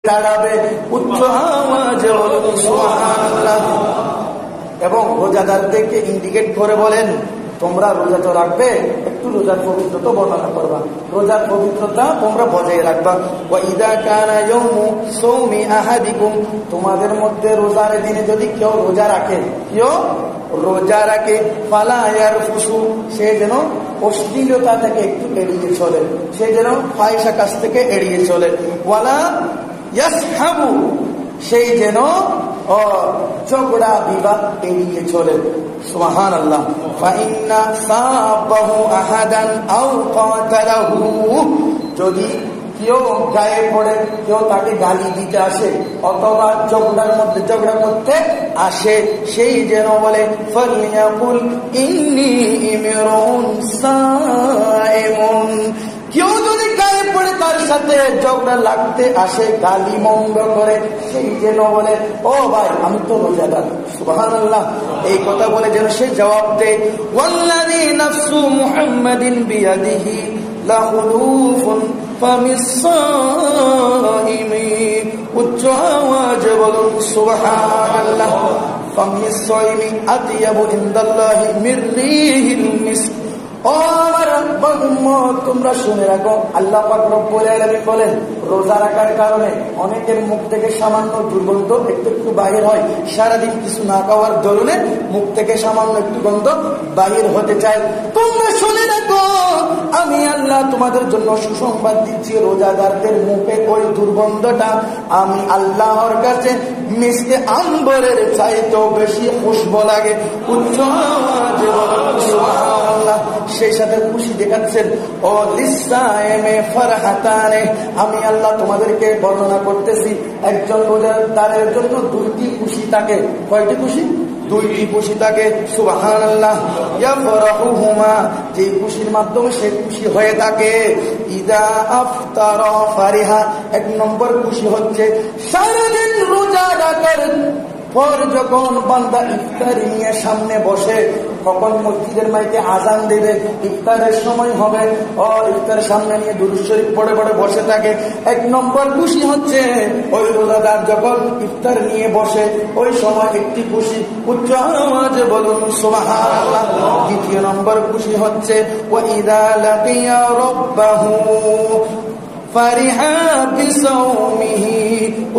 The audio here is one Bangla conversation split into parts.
দাঁড়াবে, উচ্চ আওয়াজে বলুন সুবহানাল্লাহ। এবং রোজাদারদেরকে ইন্ডিকেট করে বলেন, তোমরা রোজা তো রাখবে, একটু রোজার পবিত্রতা বর্ণনা করবা, রোজার পবিত্রতা তোমরা বজায় রাখবা। ওয়া ইযা কানা ইয়াউমু সাওমি আহাদিকুম, তোমাদের মধ্যে রোজার দিনে যদি কেউ রোজা রাখে, ফালা ইয়ারফুসু, সে যেন অশ্লীলতা থেকে একটু এড়িয়ে চলে, সে যেন ফাহিশা কাজ থেকে এড়িয়ে চলে। ওয়ালা ইয়াসহাবু, সেই যেন ঝগড়া বিবাদ এড়িয়ে চলে। সুবহানাল্লাহ। ফাইন্না সাবাহু আহাদান আও কাতালাহু, যদি কেউ গায়ে পড়ে, কেউ তাকে গালি দিতে আসে অথবা ঝগড়া করতে আসে, সেই যেন বলে ফালিয়াকুল ইন্নী ইমরুন সাইমুন। কেউ যদি গায়ে পড়ে তার সাথে ঝগড়া লাগতে আসে, গালি মন্দ করে, সেই যেন বলে ও ভাই আমি তো রোজাদার। সুবহানাল্লাহ। এই কথা বলে যেন সে জবাব দেয় ওয়াল্লাযী নাফসু মুহাম্মাদিন বিয়াদিহি লাখুলুফুন ফামিস সাইমি, উচ্চ আওয়াজে বলুন সুবহানাল্লাহ। ফামিস সাইমি আতিয়াবু ইনদাল্লাহি মির রিহিল মিস্ক। ও আমার উম্মত, তোমরা শুনে রাখো, আল্লাহ পাক রব্বুল আলামিন বলেন রোজা রাখার কারণে অনেকের মুখ থেকে সামান্য দুর্গন্ধ একটু বাহির হয়। সারাদিন কিছু না খাওয়ার দরুনে মুখ থেকে সামান্য একটু গন্ধ বাহির হতে চায়। তোমরা শুনে রাখো, আমি আল্লাহ তোমাদের জন্য সুসংবাদ দিচ্ছি, রোজাদারদের মুখে ওই দুর্গন্ধটা আমি আল্লাহর কাছে মিশকে আম্বরের চাইতেও বেশি খুশবু লাগে। উচ্চ আওয়াজে বলুন সুবহানাল্লাহ। সেই সাথে খুশি দেখাচ্ছেন ও লিসায়েমে ফারহাতানে, আমি আল্লাহ তোমাদেরকে বর্ণনা করতেছি, একজন রোজাদারের জন্য দুইটি খুশি থাকে। কয়টি খুশি? দুইটি খুশি থাকে। সুবহানাল্লাহ। ইয়াফরাহুহুমা, যে খুশির মাধ্যমে সে খুশি হয়ে থাকে। ইদা আফতারা ফারিহা, এক নম্বর খুশি হচ্ছে সারাদিন রোজা রাখার পর যখন বান্দা ইফতারি নিয়ে সামনে বসে, কখন মসজিদের মাইকে আজান দেবে, ইফতারের সময় হবে, ইফতারের সামনে নিয়ে দুরূদ শরীফ পড়ে পড়ে বসে থাকে। এক নম্বর খুশি হচ্ছে ওই রোজাদার যখন ইফতার নিয়ে বসে, ওই সময় একটি খুশি, উচ্চ আওয়াজে বলুন সুবহানাল্লাহ। দ্বিতীয় নম্বর খুশি হচ্ছে ওয়া ইযা লাকিয়া রাব্বাহু ফারিহা বিসাওমিহি,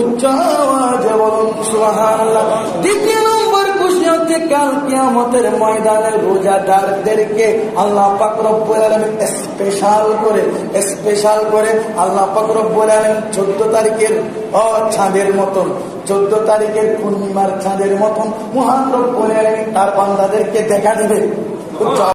উচ্চ আওয়াজে বলুন সুবহানাল্লাহ। দ্বিতীয় নম্বর খুশি হচ্ছে কাল কিয়ামতের ময়দানে রোজাদারদেরকে আল্লাহ পাক রব্বুল আলামিন স্পেশাল করে আল্লাহ পাক রব্বুল আলামিন 14 তারিখের চাঁদের মতন, 14 তারিখের পূর্ণিমার চাঁদের মতন মহান রব্বুল আলামিন তার বান্দাদেরকে দেখা দিবে।